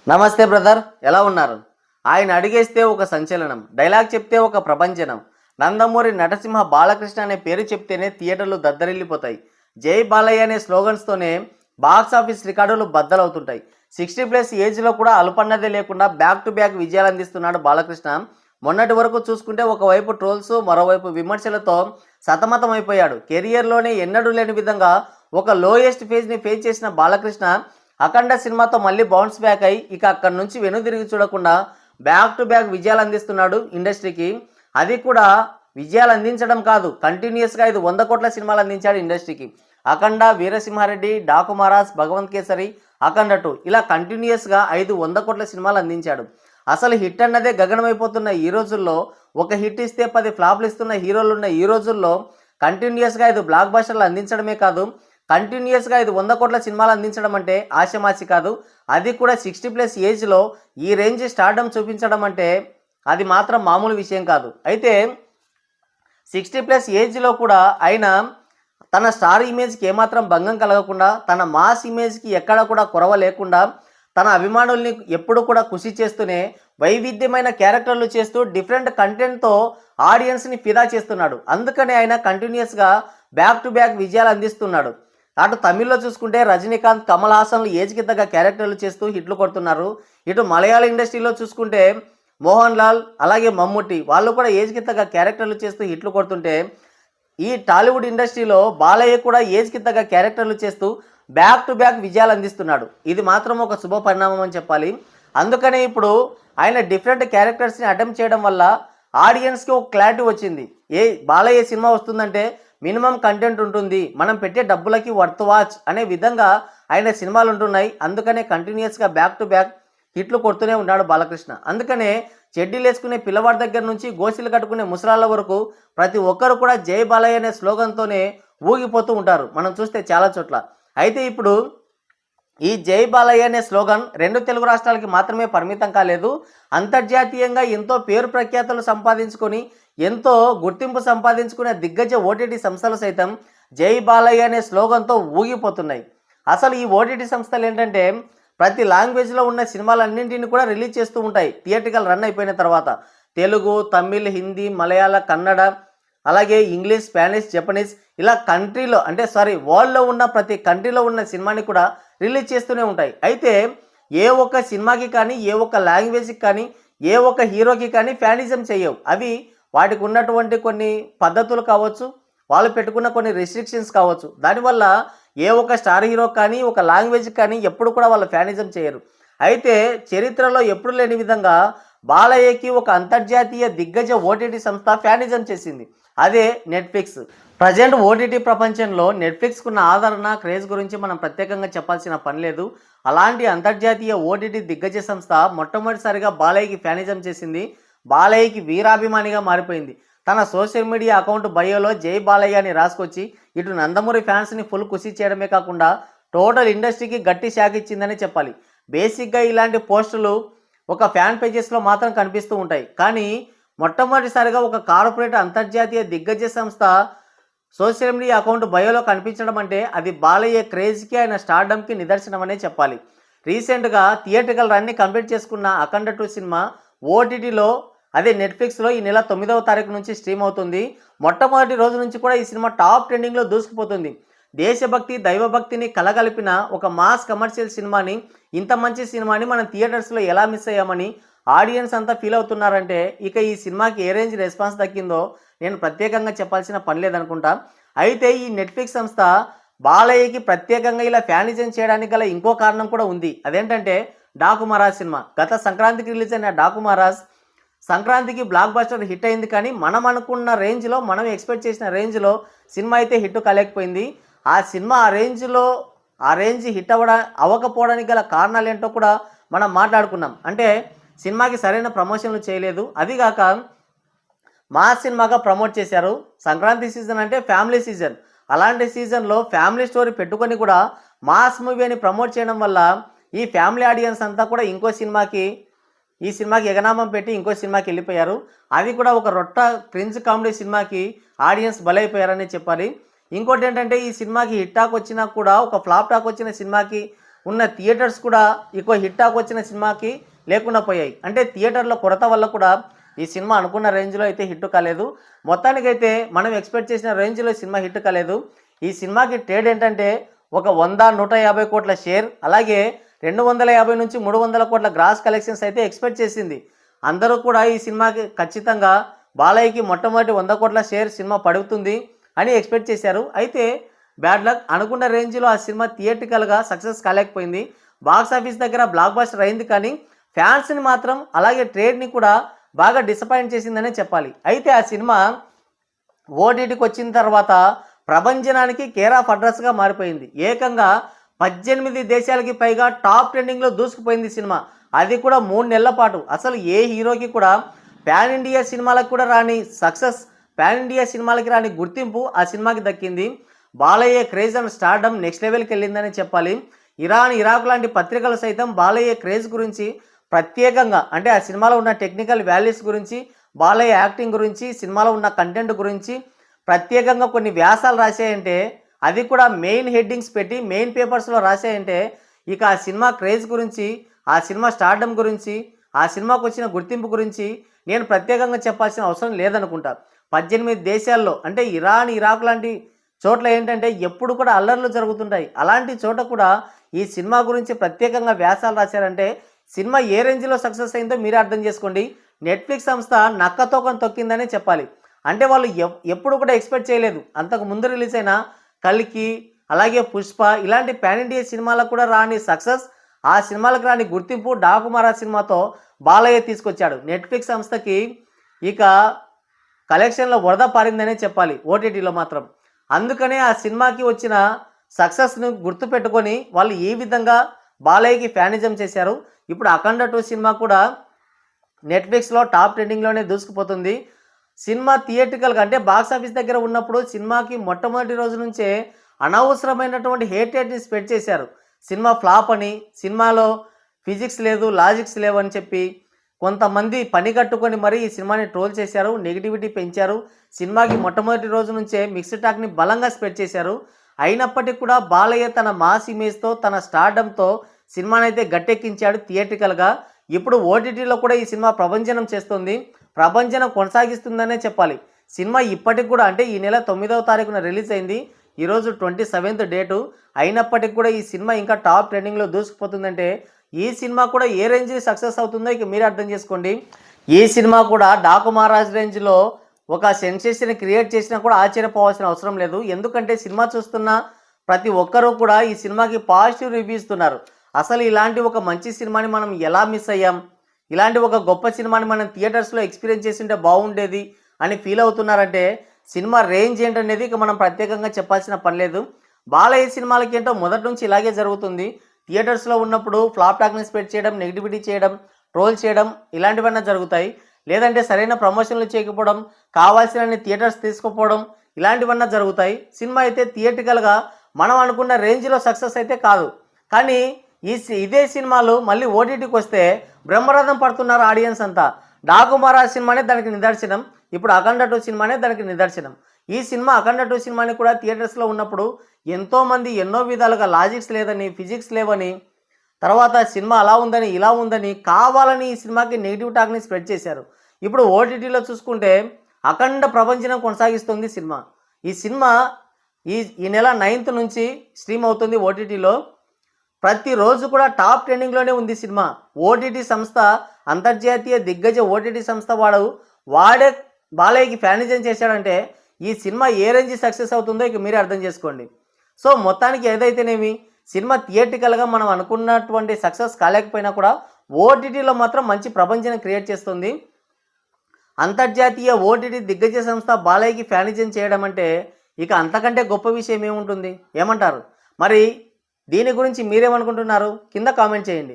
నమస్తే బ్రదర్, ఎలా ఉన్నారు? ఆయన అడిగేస్తే ఒక సంచలనం, డైలాగ్ చెప్తే ఒక ప్రపంచనం. నందమూరి నటసింహ బాలకృష్ణ అనే పేరు చెప్తేనే థియేటర్లు దద్దరిల్లిపోతాయి. జై బాలయ్య అనే స్లోగన్స్తోనే బాక్స్ ఆఫీస్ రికార్డులు బద్దలవుతుంటాయి. 60+ ఏజ్లో కూడా అలుపన్నదే లేకుండా బ్యాక్ టు బ్యాక్ విజయాలు అందిస్తున్నాడు బాలకృష్ణ. మొన్నటి వరకు చూసుకుంటే ఒకవైపు ట్రోల్స్, మరోవైపు విమర్శలతో సతమతమైపోయాడు. కెరియర్లోనే ఎన్నడూ లేని విధంగా ఒక లోయెస్ట్ ఫేజ్ని ఫేస్ చేసిన బాలకృష్ణ అఖండ సినిమాతో మళ్ళీ బౌన్స్ బ్యాక్ అయి ఇక అక్కడి నుంచి వెనుదిరిగి చూడకుండా బ్యాక్ టు బ్యాక్ విజయాలు అందిస్తున్నాడు ఇండస్ట్రీకి. అది కూడా విజయాలు అందించడం కాదు, కంటిన్యూస్గా 500 కోట్ల సినిమాలు అందించాడు ఇండస్ట్రీకి. అఖండ, వీరసింహారెడ్డి, డాకు మహారాజ్, భగవంత్ కేసరి, అఖండ 2 ఇలా కంటిన్యూస్గా 500 కోట్ల సినిమాలు అందించాడు. అసలు హిట్ అన్నదే గగనమైపోతున్న ఈ రోజుల్లో, ఒక హిట్ ఇస్తే 10 ఫ్లాప్లు ఇస్తున్న హీరోలు ఉన్న ఈ రోజుల్లో కంటిన్యూస్గా 5 బ్లాక్ బస్టర్లు అందించడమే కాదు, కంటిన్యూస్గా 500 కోట్ల సినిమాలు అందించడం అంటే ఆశమాసి కాదు. అది కూడా 60+ ఏజ్లో ఈ రేంజ్ స్టార్డమ్ చూపించడం అంటే అది మాత్రం మామూలు విషయం కాదు. అయితే 60+ ఏజ్లో కూడా ఆయన తన స్టార్ ఇమేజ్కి ఏమాత్రం భంగం కలగకుండా, తన మాస్ ఇమేజ్కి ఎక్కడ కూడా కొరవ లేకుండా, తన అభిమానుల్ని ఎప్పుడు కూడా ఖుషి చేస్తూనే వైవిధ్యమైన క్యారెక్టర్లు చేస్తూ డిఫరెంట్ కంటెంట్తో ఆడియన్స్ని ఫిదా చేస్తున్నాడు. అందుకనే ఆయన కంటిన్యూస్గా బ్యాక్ టు బ్యాక్ విజయాలు అందిస్తున్నాడు. అటు తమిళ్లో చూసుకుంటే రజనీకాంత్, కమల్ హాసన్లు ఏజ్కి తగ్గ క్యారెక్టర్లు చేస్తూ హిట్లు కొడుతున్నారు. ఇటు మలయాళ ఇండస్ట్రీలో చూసుకుంటే మోహన్ లాల్, అలాగే మమ్ముట్టి వాళ్ళు కూడా ఏజ్కి తగ్గ క్యారెక్టర్లు చేస్తూ హిట్లు కొడుతుంటే, ఈ టాలీవుడ్ ఇండస్ట్రీలో బాలయ్య కూడా ఏజ్కి తగ్గ క్యారెక్టర్లు చేస్తూ బ్యాక్ టు బ్యాక్ విజయాలు అందిస్తున్నాడు. ఇది మాత్రం ఒక శుభ పరిణామం అని చెప్పాలి. అందుకనే ఇప్పుడు ఆయన డిఫరెంట్ క్యారెక్టర్స్ని అటెంప్ట్ చేయడం వల్ల ఆడియన్స్కి ఒక క్లారిటీ వచ్చింది. బాలయ్య సినిమా వస్తుందంటే మినిమం కంటెంట్ ఉంటుంది, మనం పెట్టే డబ్బులకి వర్త్ వాచ్ అనే విధంగా ఆయన సినిమాలు ఉంటున్నాయి. అందుకనే కంటిన్యూస్గా బ్యాక్ టు బ్యాక్ హిట్లు కొడుతూనే ఉన్నాడు బాలకృష్ణ. అందుకనే చెడ్డీలు వేసుకునే పిల్లవాడి దగ్గర నుంచి గోసిలు కట్టుకునే ముసలాళ్ళ వరకు ప్రతి ఒక్కరు కూడా జై బాలయ్య అనే స్లోగన్తోనే ఊగిపోతూ ఉంటారు, మనం చూస్తే చాలా చోట్ల. అయితే ఇప్పుడు ఈ జై బాలయ్య అనే స్లోగన్ 2 తెలుగు రాష్ట్రాలకి మాత్రమే పరిమితం కాలేదు. అంతర్జాతీయంగా ఎంతో పేరు ప్రఖ్యాతులు సంపాదించుకొని, ఎంతో గుర్తింపు సంపాదించుకునే దిగ్గజ ఓటీటీ సంస్థలు సైతం జై బాలయ్య అనే స్లోగన్తో ఊగిపోతున్నాయి. అసలు ఈ ఓటీటీ సంస్థలు ఏంటంటే ప్రతి లాంగ్వేజ్లో ఉన్న సినిమాలన్నింటినీ కూడా రిలీజ్ చేస్తూ ఉంటాయి. థియేట్రికల్ రన్ అయిపోయిన తర్వాత తెలుగు, తమిళ్, హిందీ, మలయాళ, కన్నడ, అలాగే ఇంగ్లీష్, స్పానిష్, జపనీస్ ఇలా వరల్డ్లో ఉన్న ప్రతి కంట్రీలో ఉన్న సినిమాని కూడా రిలీజ్ చేస్తూనే ఉంటాయి. అయితే ఏ ఒక్క సినిమాకి కానీ, ఏ ఒక్క లాంగ్వేజ్కి కానీ, ఏ ఒక్క హీరోకి కానీ ఫ్యానిజం చేయవు. అవి వాటికి ఉన్నటువంటి కొన్ని పద్ధతులు కావచ్చు, వాళ్ళు పెట్టుకున్న కొన్ని రెస్ట్రిక్షన్స్ కావచ్చు. దానివల్ల ఏ ఒక్క స్టార్ హీరో కానీ, ఒక లాంగ్వేజ్కి కానీ ఎప్పుడు కూడా వాళ్ళు ఫ్యానిజం చేయరు. అయితే చరిత్రలో ఎప్పుడు లేని విధంగా బాలయ్యకి ఒక అంతర్జాతీయ దిగ్గజ ఓటీటీ సంస్థ ఫ్యానిజం చేసింది, అదే నెట్ఫ్లిక్స్. ప్రజెంట్ ఓటీటీ ప్రపంచంలో నెట్ఫ్లిక్స్కు ఉన్న ఆదరణ, క్రేజ్ గురించి మనం ప్రత్యేకంగా చెప్పాల్సిన పని లేదు. అలాంటి అంతర్జాతీయ ఓటీటీ దిగ్గజ సంస్థ మొట్టమొదటిసారిగా బాలయ్యకి ఫ్యానిజం చేసింది. బాలయ్యకి వీరాభిమానిగా మారిపోయింది. తన సోషల్ మీడియా అకౌంట్ బయోలో జై బాలయ్య అని రాసుకొచ్చి ఇటు నందమూరి ఫ్యాన్స్ని ఫుల్ ఖుషి చేయడమే కాకుండా టోటల్ ఇండస్ట్రీకి గట్టి షాక్ ఇచ్చిందని చెప్పాలి. బేసిక్గా ఇలాంటి పోస్టులు ఒక ఫ్యాన్ పేజెస్లో మాత్రం కనిపిస్తూ ఉంటాయి. కానీ మొట్టమొదటిసారిగా ఒక కార్పొరేట్ అంతర్జాతీయ దిగ్గజ సంస్థ సోషల్ మీడియా అకౌంట్ బయోలో కనిపించడం అంటే అది బాలయ్య క్రేజ్కి, ఆయన స్టార్డమ్కి నిదర్శనం అనే చెప్పాలి. రీసెంట్గా థియేట్రికల్ రన్ని కంప్లీట్ చేసుకున్న అఖండ 2 సినిమా ఓటీటీలో, అదే నెట్ఫ్లిక్స్లో ఈ నెల 9వ తారీఖు నుంచి స్ట్రీమ్ అవుతుంది. మొట్టమొదటి రోజు నుంచి కూడా ఈ సినిమా టాప్ ట్రెండింగ్లో దూసుకుపోతుంది. దేశభక్తి, దైవభక్తిని కలగలిపిన ఒక మాస్ కమర్షియల్ సినిమాని, ఇంత మంచి సినిమాని మనం థియేటర్స్లో ఎలా మిస్ అయ్యామని ఆడియన్స్ అంతా ఫీల్ అవుతున్నారంటే ఇక ఈ సినిమాకి ఏ రేంజ్ రెస్పాన్స్ దక్కిందో నేను ప్రత్యేకంగా చెప్పాల్సిన పని లేదనుకుంటా. అయితే ఈ నెట్ఫ్లిక్స్ సంస్థ బాలయ్యకి ప్రత్యేకంగా ఇలా ఫ్యానిజం చేయడానికి గల ఇంకో కారణం కూడా ఉంది. అదేంటంటే డాకు మహారాజ్ సినిమా. గత సంక్రాంతికి రిలీజ్ అయిన డాకు మహారాజ్ సంక్రాంతికి బ్లాక్ బస్టర్ హిట్ అయింది. కానీ మనం అనుకున్న రేంజ్లో, మనం ఎక్స్పెక్ట్ చేసిన రేంజ్లో సినిమా అయితే హిట్ కాలేకపోయింది. ఆ సినిమా ఆ రేంజ్ హిట్ అవ్వకపోవడానికి గల కారణాలు ఏంటో కూడా మనం మాట్లాడుకున్నాం. అంటే సినిమాకి సరైన ప్రమోషన్లు చేయలేదు, అదిగాక మాస్ సినిమాగా ప్రమోట్ చేశారు. సంక్రాంతి సీజన్ అంటే ఫ్యామిలీ సీజన్. అలాంటి సీజన్లో ఫ్యామిలీ స్టోరీ పెట్టుకొని కూడా మాస్ మూవీ అని ప్రమోట్ చేయడం వల్ల ఈ ఫ్యామిలీ ఆడియన్స్ అంతా కూడా ఈ సినిమాకి ఎగనామం పెట్టి ఇంకో సినిమాకి వెళ్ళిపోయారు. అది కూడా ఒక రొట్ట క్రింజ్ కామెడీ సినిమాకి ఆడియన్స్ బలైపోయారని చెప్పాలి. ఇంకోటి ఏంటంటే ఈ సినిమాకి హిట్ టాక్ వచ్చినా కూడా, ఒక ఫ్లాప్ టాక్ వచ్చిన సినిమాకి ఉన్న థియేటర్స్ కూడా ఎక్కువ హిట్ టాక్ వచ్చిన సినిమాకి లేకుండా పోయాయి. అంటే థియేటర్ల కొరత వల్ల కూడా ఈ సినిమా అనుకున్న రేంజ్లో అయితే హిట్ కాలేదు. మొత్తానికైతే మనం ఎక్స్పెక్ట్ చేసిన రేంజ్లో సినిమా హిట్ కాలేదు. ఈ సినిమాకి ట్రేడ్ ఏంటంటే ఒక 100-150 కోట్ల షేర్, అలాగే 250 నుంచి 300 కోట్ల గ్రాస్ కలెక్షన్స్ అయితే ఎక్స్పెక్ట్ చేసింది. అందరూ కూడా ఈ సినిమాకి ఖచ్చితంగా బాలయ్యకి మొట్టమొదటి 100 కోట్ల షేర్ సినిమా పడుతుంది అని ఎక్స్పెక్ట్ చేశారు. అయితే బ్యాడ్ లక్, అనుకున్న రేంజ్లో ఆ సినిమా థియేటికల్గా సక్సెస్ కాలేకపోయింది. బాక్స్ ఆఫీస్ దగ్గర బ్లాక్ బస్టర్ అయింది, కానీ ఫ్యాన్స్ని మాత్రం అలాగే ట్రేడ్ని కూడా బాగా డిసప్పాయింట్ చేసిందనే చెప్పాలి. అయితే ఆ సినిమా ఓటీటీకి వచ్చిన తర్వాత ప్రభంజనానికి కేర్ ఆఫ్ అడ్రస్గా మారిపోయింది. ఏకంగా 18 దేశాలకి పైగా టాప్ ట్రెండింగ్లో దూసుకుపోయింది సినిమా. అది కూడా 3 నెలల పాటు. అసలు ఏ హీరోకి కూడా పాన్ ఇండియా సినిమాలకు కూడా రాని సక్సెస్, పాన్ ఇండియా సినిమాలకి రాని గుర్తింపు ఆ సినిమాకి దక్కింది. Balayya craze and stardom next లెవెల్కి వెళ్ళిందని చెప్పాలి. ఇరాక్ లాంటి పత్రికలు సైతం బాలయ్య క్రేజ్ గురించి ప్రత్యేకంగా, అంటే ఆ సినిమాలో ఉన్న టెక్నికల్ వాల్యూస్ గురించి, బాలయ్య యాక్టింగ్ గురించి, సినిమాలో ఉన్న కంటెంట్ గురించి ప్రత్యేకంగా కొన్ని వ్యాసాలు రాశాయంటే, అది కూడా మెయిన్ హెడ్డింగ్స్ పెట్టి మెయిన్ పేపర్స్లో రాశాయంటే, ఇక ఆ సినిమా క్రేజ్ గురించి, ఆ సినిమా స్టార్డమ్ గురించి, ఆ సినిమాకు వచ్చిన గుర్తింపు గురించి నేను ప్రత్యేకంగా చెప్పాల్సిన అవసరం లేదనుకుంటా. 18 దేశాల్లో, అంటే ఇరాక్ లాంటి చోట్ల ఏంటంటే ఎప్పుడు కూడా అల్లర్లు జరుగుతుంటాయి. అలాంటి చోట కూడా ఈ సినిమా గురించి ప్రత్యేకంగా వ్యాసాలు రాశారంటే సినిమా ఏ రేంజ్లో సక్సెస్ అయిందో మీరే అర్థం చేసుకోండి. నెట్ఫ్లిక్స్ సంస్థ నక్కతోకం తొక్కిందనే చెప్పాలి. అంటే వాళ్ళు ఎప్పుడు కూడా ఎక్స్పెక్ట్ చేయలేదు. అంతకు ముందు రిలీజ్ అయిన కల్కి, అలాగే పుష్ప ఇలాంటి పాన్ ఇండియా సినిమాలకు కూడా రాని సక్సెస్, ఆ సినిమాలకు రాని గుర్తింపు డాకుమారా సినిమాతో బాలయ్య తీసుకొచ్చాడు. నెట్ఫ్లిక్స్ సంస్థకి ఇక కలెక్షన్లో వరద పారిందనే చెప్పాలి ఓటీటీలో మాత్రం. అందుకనే ఆ సినిమాకి వచ్చిన సక్సెస్ను గుర్తుపెట్టుకొని వాళ్ళు ఈ విధంగా బాలయ్యకి ఫ్యానిజం చేశారు. ఇప్పుడు అఖండ 2 సినిమా కూడా నెట్ఫ్లిక్స్లో టాప్ ట్రెండింగ్లోనే దూసుకుపోతుంది. సినిమా థియేటికల్గా, అంటే బాక్స్ ఆఫీస్ దగ్గర ఉన్నప్పుడు సినిమాకి మొట్టమొదటి రోజు నుంచే అనవసరమైనటువంటి హేట్ని స్ప్రెడ్ చేశారు. సినిమా ఫ్లాప్ అని, సినిమాలో ఫిజిక్స్ లేదు, లాజిక్స్ లేవు అని చెప్పి కొంతమంది పని కట్టుకొని మరీ ఈ సినిమాని ట్రోల్ చేశారు, నెగిటివిటీ పెంచారు. సినిమాకి మొట్టమొదటి రోజు నుంచే మిక్స్డ్ టాక్ని బలంగా స్ప్రెడ్ చేశారు. అయినప్పటికీ కూడా బాలయ్య తన మాస్ ఇమేజ్తో, తన స్టార్డమ్తో సినిమాని అయితే గట్టెక్కించాడు థియేటికల్గా. ఇప్పుడు ఓటీటీలో కూడా ఈ సినిమా ప్రభంజనం చేస్తుంది, ప్రభంజనం కొనసాగిస్తుందనే చెప్పాలి. సినిమా ఇప్పటికి కూడా, అంటే ఈ నెల 9వ తారీఖున రిలీజ్ అయింది, ఈరోజు 27th డేటు. అయినప్పటికీ కూడా ఈ సినిమా ఇంకా టాప్ ట్రెండింగ్లో దూసుకుపోతుందంటే ఈ సినిమా కూడా ఏ రేంజ్ సక్సెస్ అవుతుందో ఇక మీరు అర్థం చేసుకోండి. ఈ సినిమా కూడా డాకు మహారాజ్ రేంజ్లో ఒక సెన్సేషన్ క్రియేట్ చేసినా కూడా ఆశ్చర్యపోవాల్సిన అవసరం లేదు. ఎందుకంటే సినిమా చూస్తున్న ప్రతి ఒక్కరూ కూడా ఈ సినిమాకి పాజిటివ్ రివ్యూ ఇస్తున్నారు. అసలు ఇలాంటి ఒక మంచి సినిమాని మనం ఎలా మిస్ అయ్యాం, ఇలాంటి ఒక గొప్ప సినిమాని మనం థియేటర్స్లో ఎక్స్పీరియన్స్ చేసింటే బాగుండేది అని ఫీల్ అవుతున్నారంటే సినిమా రేంజ్ ఏంటనేది ఇక మనం ప్రత్యేకంగా చెప్పాల్సిన పని లేదు. బాలయ్య సినిమాలకి ఏంటో మొదటి నుంచి ఇలాగే జరుగుతుంది. థియేటర్స్లో ఉన్నప్పుడు ఫ్లాప్ టాక్ని స్ప్రెడ్ చేయడం, నెగిటివిటీ చేయడం, ట్రోల్ చేయడం ఇలాంటివన్నీ జరుగుతాయి. లేదంటే సరైన ప్రమోషన్లు చేయకపోవడం, కావాల్సిన థియేటర్స్ తీసుకుపోవడం ఇలాంటివన్నీ జరుగుతాయి. సినిమా అయితే థియేటికల్గా మనం అనుకున్న రేంజ్లో సక్సెస్ అయితే కాదు. కానీ ఇదే సినిమాలు మళ్ళీ ఓటీటీకి వస్తే బ్రహ్మరథం పడుతున్నారు ఆడియన్స్ అంతా. డాకు మహారాజ్ సినిమానే దానికి నిదర్శనం, ఇప్పుడు అఖండ 2 సినిమానే దానికి నిదర్శనం. ఈ సినిమా అఖండ 2 సినిమాని కూడా థియేటర్స్లో ఉన్నప్పుడు ఎంతోమంది ఎన్నో విధాలుగా లాజిక్స్ లేదని, ఫిజిక్స్ లేవని, తర్వాత సినిమా అలా ఉందని ఇలా ఉందని కావాలని ఈ సినిమాకి నెగిటివ్ టాక్ని స్ప్రెడ్ చేశారు. ఇప్పుడు ఓటీటీలో చూసుకుంటే అఖండ ప్రపంచం కొనసాగిస్తుంది సినిమా. ఈ సినిమా ఈ నెల 9th నుంచి స్ట్రీమ్ అవుతుంది ఓటీటీలో. ప్రతిరోజు కూడా టాప్ ట్రెండింగ్లోనే ఉంది సినిమా. ఓటీటీ సంస్థ, అంతర్జాతీయ దిగ్గజ ఓటీటీ సంస్థ వాడే బాలయ్యకి ఫ్యానిజం చేశాడంటే ఈ సినిమా ఏ రేంజ్ సక్సెస్ అవుతుందో ఇక మీరే అర్థం చేసుకోండి. సో మొత్తానికి ఏదైతేనేమి సినిమా థియేటికల్గా మనం అనుకున్నటువంటి సక్సెస్ కాలేకపోయినా కూడా ఓటీటీలో మాత్రం మంచి ప్రపంచం క్రియేట్ చేస్తుంది. అంతర్జాతీయ ఓటీటీ దిగ్గజ సంస్థ బాలయ్యకి ఫ్యానిజం చేయడం అంటే ఇక అంతకంటే గొప్ప విషయం ఏముంటుంది, ఏమంటారు? మరి దీని గురించి మీరేమనుకుంటున్నారు కింద కామెంట్ చేయండి.